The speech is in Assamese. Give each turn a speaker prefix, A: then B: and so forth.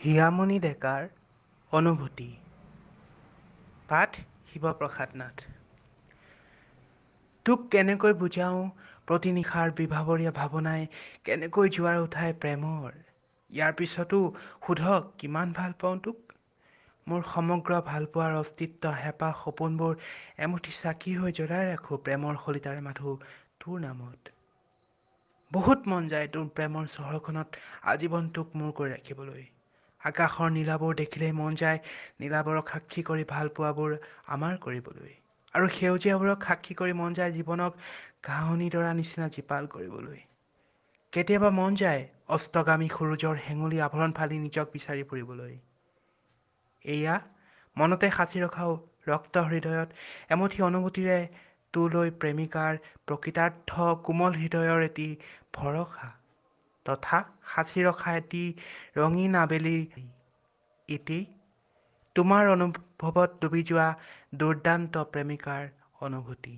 A: হিয়ামণি ডেকাৰ অনুভূতি। পাঠ শিৱপ্ৰসাদ নাথ। তোক কেনেকৈ বুজাওঁ প্ৰতি নিশাৰ বিভাৱৰীয়া ভাৱনাই কেনেকৈ জোৱাৰ উঠাই প্ৰেমৰ। ইয়াৰ পিছতো সোধ কিমান ভাল পাওঁ তোক। মোৰ সমগ্ৰ ভালপোৱাৰ অস্তিত্ব হেঁপাহ সপোনবোৰ এমুঠি চাকি হৈ জ্বলাই ৰাখোঁ প্ৰেমৰ শলিতাৰ মাথো তোৰ নামত। বহুত মন যায় তোৰ প্ৰেমৰ চহৰখনত আজীৱন তোক মোৰ কৰি ৰাখিবলৈ। আকাশৰ নীলাবোৰ দেখিলেই মন যায় নীলাবোৰক সাক্ষী কৰি ভালপোৱাবোৰ আমাৰ কৰিবলৈ। আৰু সেউজীয়াবোৰক সাক্ষী কৰি মন যায় জীৱনক ঘাঁহনি ডৰাৰ নিচিনা জীপাল কৰিবলৈ। কেতিয়াবা মন যায় অস্তগামী সূৰুযৰ হেঙুলি আভৰণ ফালি নিজক বিচাৰি ফুৰিবলৈ। এয়া মনতে সাঁচি ৰখাও ৰক্ত হৃদয়ত এমুঠি অনুভূতিৰে তোলৈ প্ৰেমিকাৰ প্ৰকৃতাৰ্থ কোমল হৃদয়ৰ এটি ভৰসা তথা সাঁচি ৰখা এটি ৰঙীন আবেলিৰ ইতি তোমাৰ অনুভৱত ডুবি যোৱা দুৰ্দান্ত প্ৰেমিকাৰ অনুভূতি।